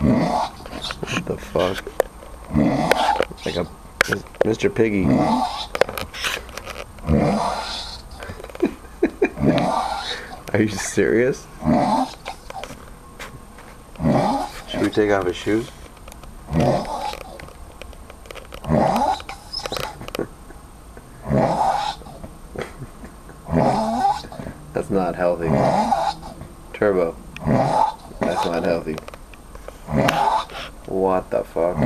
What the fuck? Like a Mr. Piggy. Are you serious? Should we take off his shoes? That's not healthy. Turbo. That's not healthy. What the fuck?